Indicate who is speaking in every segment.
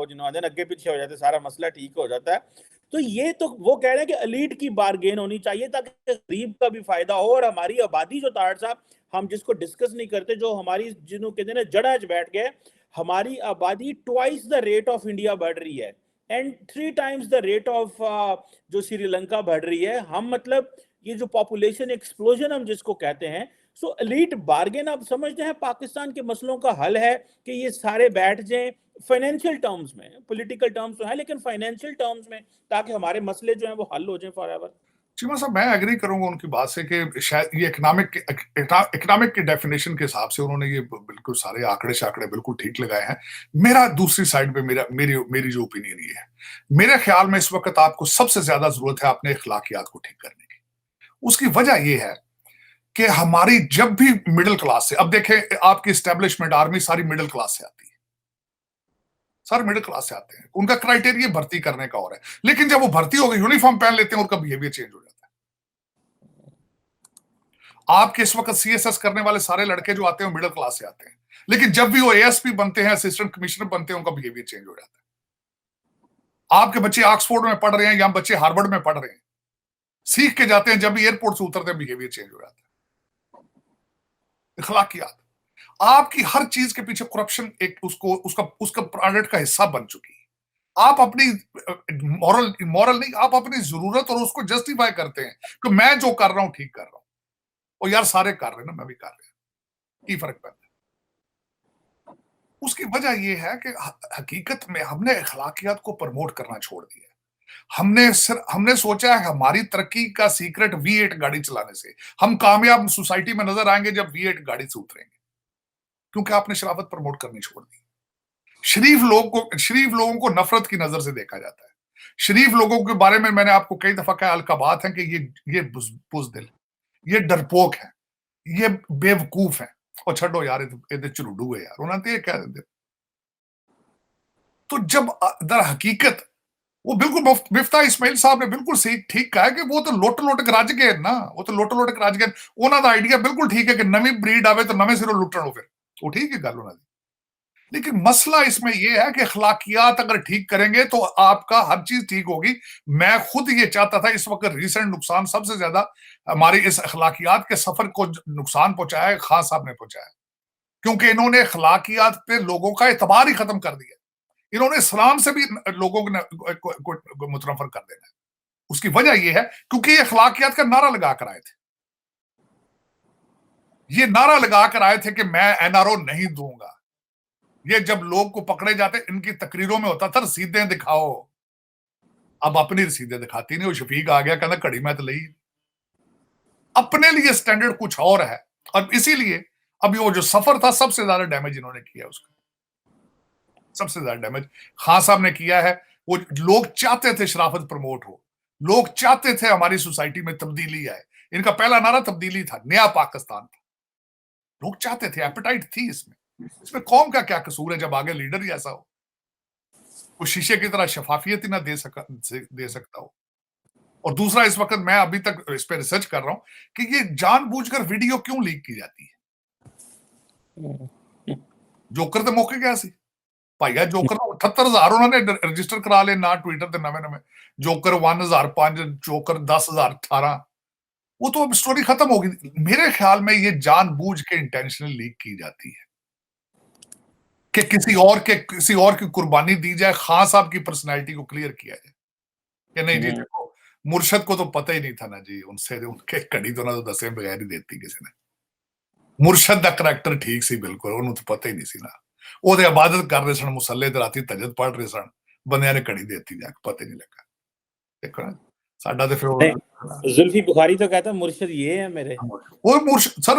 Speaker 1: जिन्होंने दिन अगे पीछे हो जाते, सारा मसला ठीक हो जाता है। तो ये तो वो कह रहे हैं कि एलीट की बारगेन होनी चाहिए ताकि गरीब का भी फायदा हो, और हमारी आबादी जो तार साहब हम जिसको डिस्कस नहीं करते, जो हमारी जिन्हों कहते हैं जड़ा च बैठ गए, हमारी आबादी twice the rate of India बढ़ रही है and 3 times the rate of जो श्रीलंका बढ़ रही है। हम मतलब ये जो पॉपुलेशन एक्सप्लोजन हम जिसको कहते हैं, सो एलीट बार्गेन आप समझते हैं पाकिस्तान के मसलों का हल है कि ये सारे बैठ जाएं फाइनेंशियल टर्म्स में, पॉलिटिकल टर्म्स तो है लेकिन फाइनेंशियल टर्म्स में, ताकि हमारे मसले जो हैं वो हल हो जाएं फॉर एवर।
Speaker 2: चीमा साहब, मैं एग्री करूंगा उनकी बात से कि शायद ये इकोनॉमिक की डेफिनेशन के हिसाब से उन्होंने ये बिल्कुल सारे आंकड़े शाकड़े बिल्कुल ठीक लगाए हैं। मेरा दूसरी साइड पे मेरी जो ओपिनियन ये है, मेरे ख्याल में इस वक्त आपको सबसे ज्यादा जरूरत है अपने अखलाकियात को ठीक करने की। उसकी वजह ये है कि हमारी जब भी मिडिल क्लास से, अब देखें आपकी स्टैब्लिशमेंट आर्मी सारी मिडिल क्लास से आती है, सारे मिडिल क्लास से आते हैं, उनका क्राइटेरिया भर्ती करने का और है, लेकिन जब वो भर्ती हो गए यूनिफॉर्म पहन लेते हैं उनका बिहेवियर चेंज हो जाता है। आपके इस वक्त सीएसएस करने वाले सारे लड़के जो आते हैं मिडिल क्लास से आते हैं, लेकिन जब भी वो एएसपी बनते हैं, असिस्टेंट कमिश्नर बनते हैं, उनका बिहेवियर चेंज हो जाता है। आपके बच्चे ऑक्सफोर्ड में पढ़ रहे हैं या बच्चे हार्वर्ड में पढ़ रहे हैं, सीख के जाते हैं, जब भी एयरपोर्ट से उतरते हैं बिहेवियर चेंज हो जाता है। अखलाकियात, आपकी हर चीज के पीछे करप्शन एक उसका प्रोडक्ट का हिस्सा बन चुकी है। आप अपनी मॉरल नहीं, आप अपनी जरूरत और उसको जस्टिफाई करते हैं कि मैं जो कर रहा हूं ठीक कर रहा हूं, और यार सारे कर रहे हैं ना, मैं भी कर रहा हूं, की फर्क पड़ता है। उसकी वजह यह है कि हकीकत में हमने अखलाकियात को प्रमोट करना छोड़ दिया। हमने सोचा है हमारी तरक्की का सीक्रेट V8 गाड़ी चलाने से, हम कामयाब सोसाइटी में नजर आएंगे जब V8 गाड़ी से उतरेंगे, क्योंकि आपने शराफत प्रमोट करनी छोड़ दी। शरीफ लोगों को नफरत की नजर से देखा जाता है। शरीफ लोगों के बारे में मैंने आपको कई दफा कहा, अलकाबात है कि ये बुज़दिल, ये डरपोक है, ये बेवकूफ है, और छो यार ये चुरुडू है यार, उन्होंने ये कह देते। तो जब दर हकीकत वो बिल्कुल मिफ्ता इस्माइल साहब ने बिल्कुल सही ठीक कहा है कि वो तो लोट लोट राज गए ना, वो तो लोट लोट राज गए। उन्होंने आइडिया बिल्कुल ठीक है कि नवी ब्रीड आवे तो नवे सिरों लुटण हो, फिर वो ठीक है गल उन्होंने। लेकिन मसला इसमें यह है कि अखलाकियात अगर ठीक करेंगे तो आपका हर चीज ठीक होगी। मैं खुद ये चाहता था, इस वक्त रिसेंट नुकसान सबसे ज्यादा हमारी इस अखलाकियात के सफर को नुकसान पहुंचाया है खान साहब ने पहुंचाया, क्योंकि इन्होंने अखलाकियात पे लोगों का एतबार ही खत्म कर दिया। इन्होंने इस्लाम से भी लोगों को मुतनफर कर देना है। उसकी वजह यह है क्योंकि ये अखलाकियात का नारा लगा कर आए थे। ये नारा लगा कर आए थे कि मैं एनआरओ नहीं दूंगा। ये जब लोग को पकड़े जाते इनकी तकरीरों में होता था रसीदें दिखाओ, अब अपनी रसीदें दिखाती नहीं। वो शफीक आ गया कहना घड़ी में तो ली, अपने लिए स्टैंडर्ड कुछ और है। और इसीलिए अभी वो जो सफर था सबसे ज्यादा डैमेज इन्होंने किया, उसका सबसे ज्यादा डैमेज खान साहब ने किया है। वो लोग चाहते थे शराफत प्रमोट हो, लोग चाहते थे हमारी सोसाइटी में तब्दीली आए। इनका पहला नारा तब्दीली था, नया पाकिस्तान था। लोग चाहते थे, एपेटाइट थी इसमें कौम का क्या कसूर है जब आगे लीडर ही ऐसा हो, वो शीशे की तरह शफाफियत ही ना दे सकता हो। और दूसरा, इस वक्त मैं अभी तक इस पर रिसर्च कर रहा हूं कि ये जानबूझकर वीडियो क्यों लीक की जाती है। जोकर तो मौके गया सी भाईया, जोकर 78,000 उन्होंने रजिस्टर करा ले ना ट्विटर ते नवे जोकर 1005, जोकर 10,018, वो तो अब स्टोरी खत्म होगी। मेरे ख्याल में ये जानबूझ के इंटेंशनल लीक की जाती है कि किसी और की कुर्बानी दी जाए, खान साहब की पर्सनैलिटी को क्लियर किया जाए कि नहीं जी देखो मुर्शद को तो पता ही नहीं था ना जी, उनसे उनके कड़ी तो ना तो दसे बगैर ही देती किसी ने। मुर्शद का करैक्टर ठीक सी बिल्कुल, उन्होंने तो पता ही नहीं सी ना। ਉਹਦੇ इबादत कर रहे सन मुसल्ले ते राती तहज्जुद पढ़ रहे सन, बंदियां ने घड़ी देती जाके पता ही नहीं लगा। देखो ना साडा ते फिर
Speaker 1: जुल्फी बुखारी तो कहता मुर्शद ये है मेरे,
Speaker 2: वो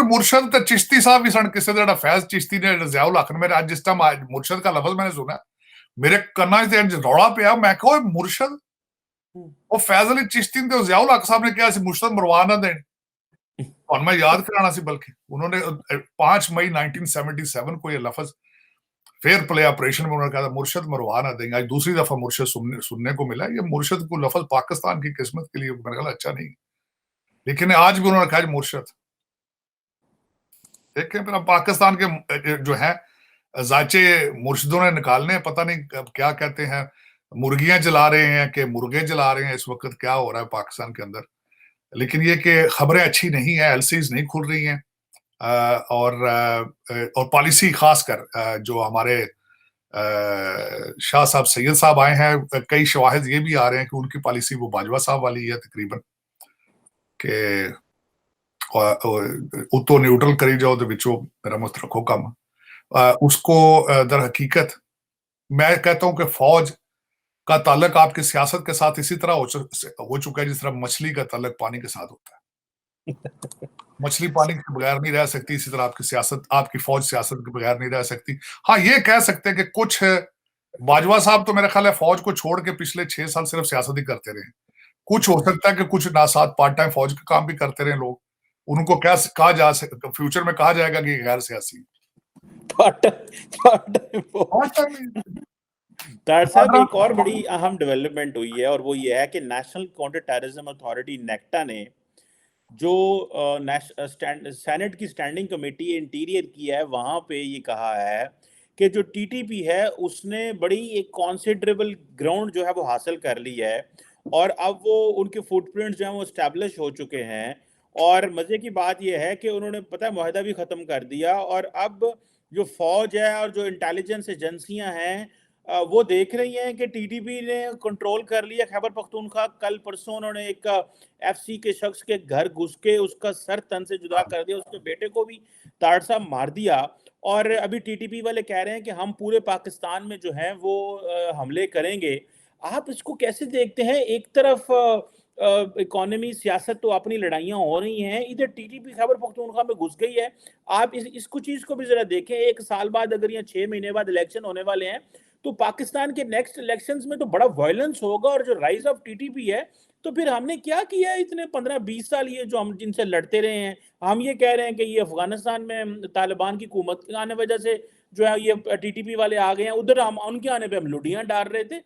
Speaker 2: मुर्शद ते चिश्ती साहब भी सन किसी दा फैज चिश्ती ने ज़ियाउल हक ने मेरे आज जिस टाइम आज मुर्शद का लफ्ज मैंने सुना मेरे कन्ना च रौला पिया। मैं कहा मुर्शद वो फैज अली चिश्ती ने ज़ियाउल हक साहब ने कहा मुर्शद मरवा ना देने, और मैं याद कराना सी, बल्कि उन्होंने 5 मई 1977 को ये लफ्ज फेयर प्ले ऑपरेशन में उन्होंने कहा था मुर्शद मरवा ना देंगे। आज दूसरी दफा मुर्शद सुनने को मिला। ये मुर्शद को लफ्ज पाकिस्तान की किस्मत के लिए मेरे ख्याल अच्छा नहीं, लेकिन आज भी उन्होंने कहा मुर्शद। देखें फिर अब पाकिस्तान के जो है जायचे मुर्शिदों ने निकालने हैं, पता नहीं अब क्या कहते हैं, मुर्गियां जला रहे हैं कि मुर्गे जला रहे हैं, इस वक्त क्या हो रहा है पाकिस्तान के अंदर। लेकिन ये कि खबरें अच्छी नहीं है, एलसीज नहीं खुल रही हैं, और पॉलिसी खासकर जो हमारे शाह साहब सैयद साहब आए हैं, कई शवाहिद ये भी आ रहे हैं कि उनकी पॉलिसी वो बाजवा साहब वाली है तकरीबन, कि उतो न्यूट्रल करी जाओ तो विचो मेरा मत रखो कम। उसको दर हकीकत मैं कहता हूं कि फौज का ताल्लुक आपकी सियासत के साथ इसी तरह हो चुका है जिस तरह मछली का ताल्लुक पानी के साथ होता है। मछली पानी के बगैर नहीं रह सकती, इसी तरह आपकी सियासत, आपकी फौज सियासत के बगैर नहीं रह सकती। हाँ, ये कह सकते हैं कि कुछ बाजवा साहब तो मेरा ख्याल है फौज को छोड़ के पिछले 6 साल सिर्फ सियासत ही करते रहे। कुछ हो सकता है कि कुछ ना साथ पार्ट टाइम फौज का काम भी करते रहे लोग, उनको क्या कहा जा सकता, फ्यूचर में कहा जाएगा कि गैर सियासी
Speaker 1: तार साहब एक और बड़ी अहम डेवलपमेंट हुई है, और वो ये है कि national counter terrorism authority NACTA ने जो सेनेट की स्टैंडिंग कमेटी इंटीरियर की है, वहाँ पे ये कहा है कि जो टीटीपी है उसने बड़ी एक कॉन्सिडरेबल ग्राउंड जो है वो हासिल कर ली है, और अब वो उनके फुटप्रिंट्स जो हैं वो स्टैब्लिश हो चुके हैं। और मज़े की बात यह है कि उन्होंने पता है मुआहदा भी ख़त्म कर दिया, और अब जो फौज है और जो इंटेलिजेंस एजेंसियां हैं वो देख रही हैं कि टीटीपी ने कंट्रोल कर लिया खैबर पख्तूनख्वा। कल परसों उन्होंने एक एफसी के शख्स के घर घुस के उसका सर तन से जुदा कर दिया, उसके बेटे को भी ताड़ साहब मार दिया। और अभी टीटीपी वाले कह रहे हैं कि हम पूरे पाकिस्तान में जो है वो हमले करेंगे। आप इसको कैसे देखते हैं? एक तरफ इकोनॉमी सियासत तो अपनी लड़ाइयाँ हो रही हैं, इधर टीटीपी खैबर पख्तूनख्वा में घुस गई है। आप इसको चीज़ को भी ज़रा देखें, 1 साल बाद अगर या 6 महीने बाद इलेक्शन होने वाले हैं, तो पाकिस्तान के नेक्स्ट इलेक्शंस में तो बड़ा वायलेंस होगा, और जो राइज ऑफ टीटीपी है, तो फिर हमने क्या किया है इतने 15-20 साल ये जो हम जिनसे लड़ते रहे हैं? हम ये कह रहे हैं कि ये अफगानिस्तान में तालिबान की हुकूमत के आने वजह से जो है ये टीटीपी वाले आ गए हैं, उधर हम उनके आने पे हम लुडियां डाल रहे थे।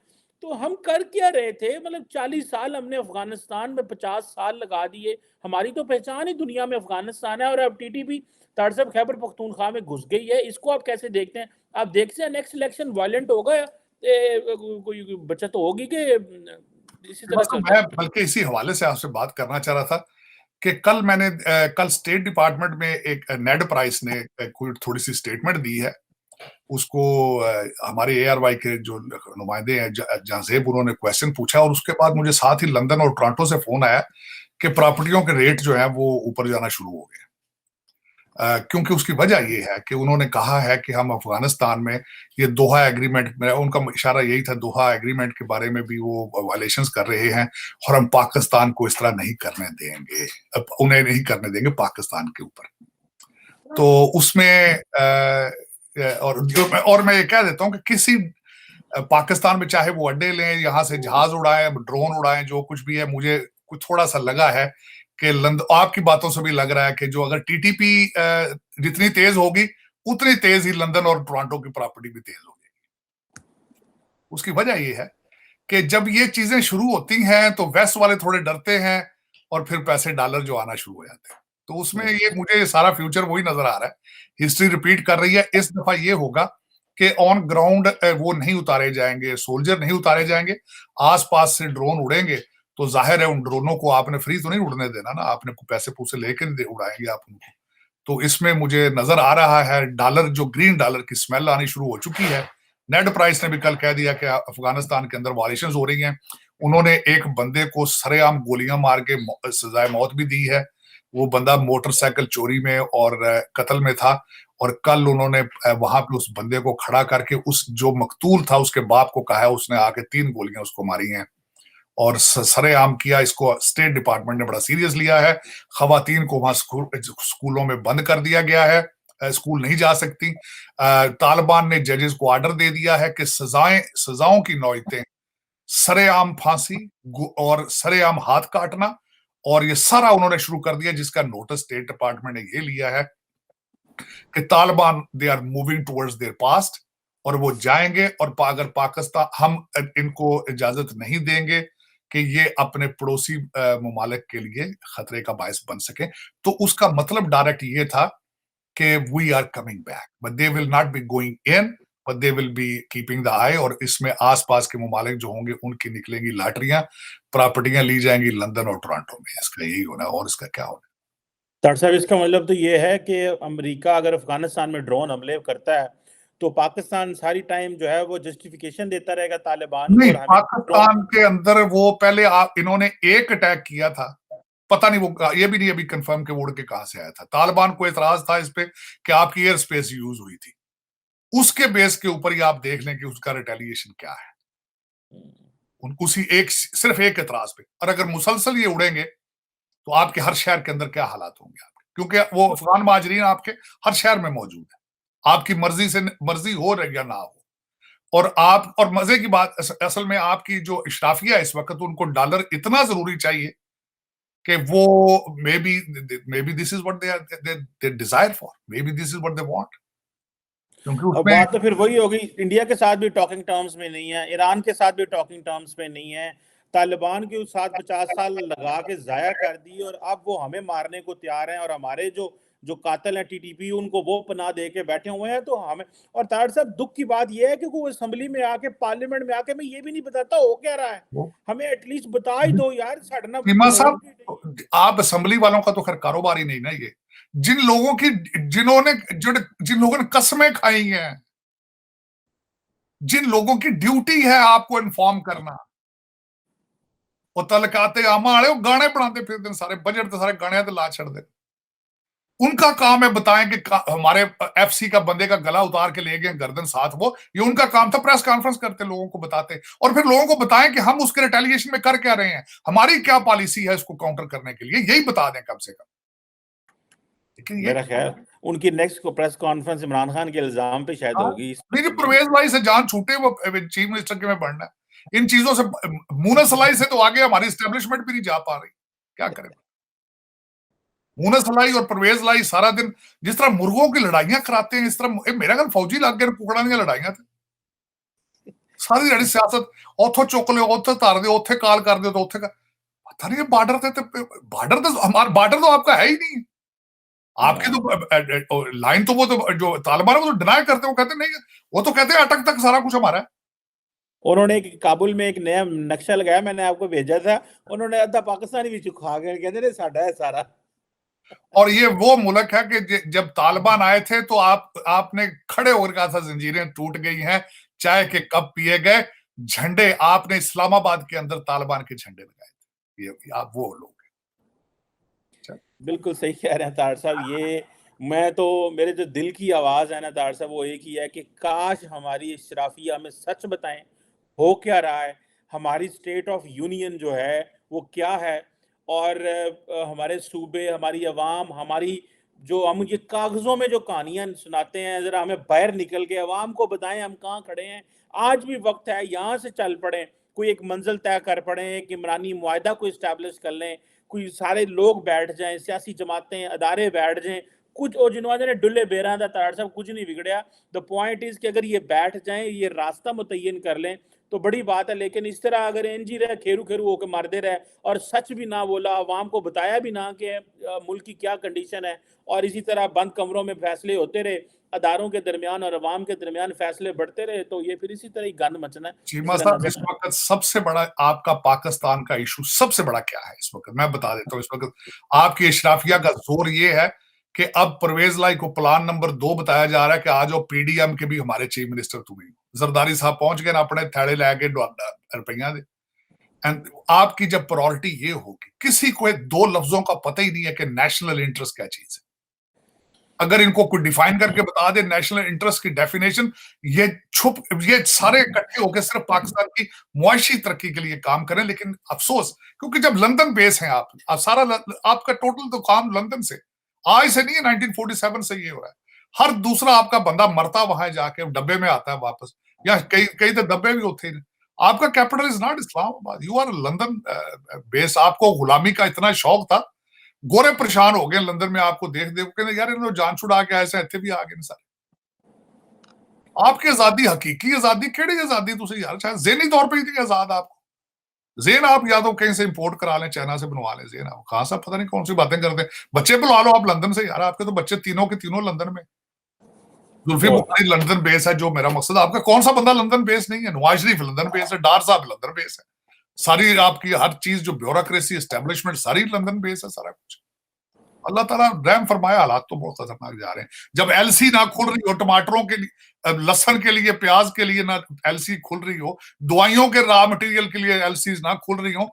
Speaker 1: तो हम कर क्या रहे थे? मतलब 40 साल हमने अफगानिस्तान में 50 साल लगा दिए, हमारी तो पहचान ही दुनिया में अफगानिस्तान है, और अब टीटीपी ताड़ साहब खैबर पख्तूनख्वा में घुस गई है। इसको आप कैसे देखते हैं? आप देखते हैं नेक्स्ट इलेक्शन वायलेंट होगा, कोई बचत होगी कि इसी तरह चल
Speaker 2: मैं बल्कि इसी हवाले से आपसे बात करना चाह रहा था कि कल स्टेट डिपार्टमेंट में एक नेड प्राइस ने कोई थोड़ी सी स्टेटमेंट दी है। उसको हमारे ARY के जो नुमाइंदे हैं जहाजेब, उन्होंने क्वेश्चन पूछा, और उसके बाद मुझे साथ ही लंदन और टोरंटो से फोन आया कि प्रॉपर्टियों के रेट जो है वो ऊपर जाना शुरू हो गए। क्योंकि उसकी वजह ये है कि उन्होंने कहा है कि हम अफगानिस्तान में ये दोहा एग्रीमेंट में, उनका इशारा यही था, दोहा एग्रीमेंट के बारे में भी वो वायलेशंस कर रहे हैं, और हम पाकिस्तान को इस तरह नहीं करने देंगे, उन्हें नहीं करने देंगे पाकिस्तान के ऊपर। तो उसमें और मैं ये कह देता हूं कि किसी पाकिस्तान में चाहे वो अड्डे लें, यहाँ से जहाज उड़ाएं, ड्रोन उड़ाएं, जो कुछ भी है, मुझे कुछ थोड़ा सा लगा है कि आपकी बातों से भी लग रहा है कि जो अगर टीटीपी जितनी तेज होगी उतनी तेज ही लंदन और टोरंटो की प्रॉपर्टी भी तेज होगी। उसकी वजह ये है कि जब ये चीजें शुरू होती हैं तो वेस्ट वाले थोड़े डरते हैं, और फिर पैसे डॉलर जो आना शुरू हो जाते हैं। तो उसमें ये मुझे सारा फ्यूचर वही नजर आ रहा है, हिस्ट्री रिपीट कर रही है। इस दफा ये होगा कि ऑन ग्राउंड वो नहीं उतारे जाएंगे, सोल्जर नहीं उतारे जाएंगे, आसपास से ड्रोन उड़ेंगे। तो जाहिर है उन ड्रोनों को आपने फ्री तो नहीं उड़ने देना ना, आपने पैसे पूसे लेकर उड़ाएंगे आप उनको। तो इसमें मुझे नजर आ रहा है डॉलर, जो ग्रीन डॉलर की स्मेल आनी शुरू हो चुकी है। नेड प्राइस ने भी कल कह दिया कि अफगानिस्तान के अंदर वायलेशंस हो रही हैं। उन्होंने एक बंदे को सरेआम गोलियां मार के सजाए मौत भी दी है। वो बंदा मोटरसाइकिल चोरी में और कत्ल में था, और कल उन्होंने वहां पे उस बंदे को खड़ा करके उस जो मकतूल था उसके बाप को कहा है, उसने आके 3 गोलियां उसको मारी हैं और सरेआम किया। इसको स्टेट डिपार्टमेंट ने बड़ा सीरियस लिया है। खवातीन को वहां स्कूलों में बंद कर दिया गया है, स्कूल नहीं जा सकती। तालिबान ने जजेस को ऑर्डर दे दिया है कि सजाओं की नौयतें सरेआम फांसी और सरेआम हाथ काटना, और ये सारा उन्होंने शुरू कर दिया, जिसका नोटिस स्टेट डिपार्टमेंट ने ये लिया है कि Taliban they are moving towards their past, और वो जाएंगे। और अगर पाकिस्तान, हम इनको इजाजत नहीं देंगे कि ये अपने पड़ोसी ममालिक के लिए खतरे का बायस बन सके। तो उसका मतलब डायरेक्ट ये था कि we are coming back, but they will not be going in, but they will be keeping the eye. और इसमें आसपास के ममालिक जो होंगे उनकी निकलेंगी लॉटरियां, प्रॉपर्टियां ली जाएंगी लंदन और टोरंटो में। इसका यही होना और इसका क्या होना।
Speaker 1: डॉक्टर साहब, इसका मतलब तो ये है कि अमेरिका अगर अफगानिस्तान में ड्रोन हमले करता है तो पाकिस्तान सारी टाइम जो है वो जस्टिफिकेशन देता रहेगा तालिबान को,
Speaker 2: नहीं,
Speaker 1: और हमें
Speaker 2: पाकिस्तान के अंदर वो पहले इन्होंने एक अटैक किया था, पता नहीं वो, ये भी नहीं अभी कंफर्म के वो उड़ के कहां से आया था। तालिबान को एतराज था इस पे कि आपकी एयर स्पेस यूज हुई थी, उसके बेस के ऊपर ही आप देख लें कि उसका रिटेलिएशन क्या है। उनको सिर्फ एक एतराज पे, और अगर मुसलसल ये उड़ेंगे तो आपके हर शहर के अंदर क्या हालात होंगे आपके, क्योंकि वो अफगान महाजरीन आपके हर शहर में मौजूद है, आपकी मर्जी हो रही या ना हो। और मजे की बात, असल में आपकी जो इशराफिया इस वक्त, उनको डॉलर इतना जरूरी चाहिए कि वो may be this is what they desire for, may be this is what they want, क्योंकि
Speaker 1: और
Speaker 2: उसमें
Speaker 1: बात तो फिर वही होगी, इंडिया के साथ भी टॉकिंग टर्म्स में नहीं है, ईरान के साथ भी टॉकिंग टर्म्स में नहीं है, तालिबान के साथ 50 साल लगा के जाया कर दी और अब वो हमें मारने को तैयार हैं, और हमारे जो जो कातिल हैं टीटीपी उनको वो पनाह दे के बैठे हुए हैं। तो हमें, और तार साहब दुख की बात यह है कि वो असेंबली में आके, पार्लियामेंट में आके, मैं ये भी नहीं बताता हो क्या रहा है। हमें एटलीस्ट बता ही दो यार, साढ़े ना
Speaker 2: चीमा
Speaker 1: होड़ की
Speaker 2: साहब, आप असेंबली वालों का तो खैर कारोबार ही नहीं ना ये। जिन लोगों ने कस्में खाई हैं, जिन लोगों की ड्यूटी है आपको इन्फॉर्म करना, वो तलकाते आमा वाले वो गाने बनाते फिरते सारे, बजट तो सारे गाने ला छड़ दे। उनका काम है बताएं कि हमारे एफसी का बंदे का गला उतार के ले गए गर्दन साथ, वो ये उनका काम था। प्रेस कॉन्फ्रेंस करते, लोगों को बताते, और फिर लोगों को बताएं कि हम उसके रिटेलिएशन में कर क्या रहे हैं, हमारी क्या पॉलिसी है इसको काउंटर करने के लिए, यही बता दें कम से कम। लेकिन ये
Speaker 1: मेरा ख्याल उनकी next press conference Imran Khan के इल्जाम पे शायद होगी।
Speaker 2: मेरी परवेज लाई से जान छूटे, वो चीफ मिनिस्टर के में बढ़ना है इन चीजों से, मुनस लाई से तो आगे हमारी स्टैब्लिशमेंट भी नहीं जा पा रही, क्या करें। मुनस लाई और परवेज लाई सारा दिन जिस तरह मुर्गों की लड़ाइयां कराते हैं, इस तरह मेरा ख्याल फौजी लग गए कुकड़ा दी लड़ाइयां थे सारी जड़ी सियासत, उथों चुक लो उथे तार दो, उथे काल कर दो, तो उथे पता नहीं बॉर्डर तो हमारा बॉर्डर तो आपका है ही नहीं। आपके तो लाइन तो वो तो जो तालिबान है वो तो डिनाई करते, वो कहते नहीं, वो तो कहते हैं अटक तक सारा कुछ हमारा है।
Speaker 1: उन्होंने काबुल में एक नया नक्शा लगाया, मैंने आपको भेजा था, उन्होंने आधा पाकिस्तानी भी चुका गए, कहते थे साडा है सारा।
Speaker 2: और ये वो मुल्क है कि जब तालिबान आए थे तो आपने खड़े होकर कहा था जंजीरें टूट गई हैं, चाय के कप पिए गए, झंडे आपने इस्लामाबाद के अंदर तालिबान के झंडे लगाए थे। ये आप वो लोग हैं।
Speaker 1: बिल्कुल सही कह रहे हैं तार साहब। ये मैं तो, मेरे जो दिल की आवाज़ है ना तार साहब, वो एक ही है कि काश हमारी इशराफिया हमें सच बताएं हो क्या रहा है, हमारी स्टेट ऑफ यूनियन जो है वो क्या है, और हमारे सूबे, हमारी अवाम, हमारी जो, हम ये कागज़ों में जो कहानियाँ सुनाते हैं, ज़रा हमें बाहर निकल के अवाम को बताएं हम कहाँ खड़े हैं। आज भी वक्त है, यहाँ से चल पड़ें, कोई एक मंजिल तय कर पड़ें, एक इमरानी मुआहदा को इस्टेब्लिश कर लें, कोई सारे लोग बैठ जाएं, सियासी जमातें, अदारे बैठ जाएं, कुछ, और जिन्होंने ने डुल्ले बेरा दा तार साहब कुछ नहीं बिगड़िया। द पॉइंट इज कि अगर ये बैठ जाएं, ये रास्ता मुतय्यन कर लें तो बड़ी बात है। लेकिन इस तरह अगर एनजी रहे, खेरू खेरू होकर मारते रहे और सच भी ना बोला, आवाम को बताया भी ना कि मुल्क की क्या कंडीशन है, और इसी तरह बंद कमरों में फैसले होते रहे, अदारों के दरमियान और अवाम के दरमियान फैसले बढ़ते रहे, तो ये फिर इसी तरह ही गंद मचना है।
Speaker 2: चीमा साहब, इस वक्त सबसे बड़ा आपका पाकिस्तान का इशू सबसे बड़ा क्या है इस वक्त, मैं बता देता हूँ। इस वक्त आपकी इशराफिया का जोर ये है कि अब परवेज लाई को प्लान नंबर 2 बताया जा रहा है कि आज वो पीडीएम के भी हमारे चीफ मिनिस्टर तुम्हें जरदारी साहब पहुंच गए ना अपने थैले लैके रुपया दे। एंड आपकी जब प्रायोरिटी ये होगी, किसी को दो लफ्जों का पता ही नहीं है कि नेशनल इंटरेस्ट क्या चीज है। अगर इनको कोई डिफाइन करके बता दे नेशनल इंटरेस्ट की डेफिनेशन, ये सारे इकट्ठे होकर सिर्फ पाकिस्तान की मुआशी तरक्की के लिए काम करें। लेकिन अफसोस, क्योंकि जब लंदन बेस है आप सारा आपका टोटल तो काम लंदन से, आज से नहीं है, 1947 से ये हो रहा है। हर दूसरा आपका बंदा मरता वहां जाके डब्बे में आता है वापस, या कई कई तो डब्बे भी होते हैं। आपका capital is not Islamabad, you are London base. आपको गुलामी का इतना शौक था, गोरे परेशान हो गए लंदन में आपको देख देख, कहते यार इन्होंने जान छुड़ा के ऐसे इतने भी आ गए सारे। आपकी आजादी, हकीकी आजादी केड़ी आजादी तुसी यार, शायद ज़हनी तौर पे ही थी आजाद आपको। जेन आप या तो कहीं से इंपोर्ट करा लें, चाइना से बनवा लें जेन। आप खान साहब पता नहीं कौन सी बातें करते हैं। बच्चे बुलवा लो आप लंदन से यार, आपके तो बच्चे तीनों के तीनों लंदन में। जुल्फी बुखारी लंदन बेस है, जो मेरा मकसद। आपका कौन सा बंदा लंदन बेस नहीं है? नवाज शरीफ लंदन बेस है, डार साहब लंदन बेस है, सारी आपकी हर चीज जो ब्यूरोक्रेसी एस्टेब्लिशमेंट सारी लंदन बेस है, सारा कुछ। अल्लाह ताला रहम फरमाया, हालात तो बहुत खतरनाक जा रहे हैं। जब एलसी ना खुल रही हो टमाटरों के लिए, लहसन के लिए, प्याज के लिए ना एलसी खुल रही हो, दवाइयों के रॉ मटेरियल के लिए एलसी ना खुल रही हो,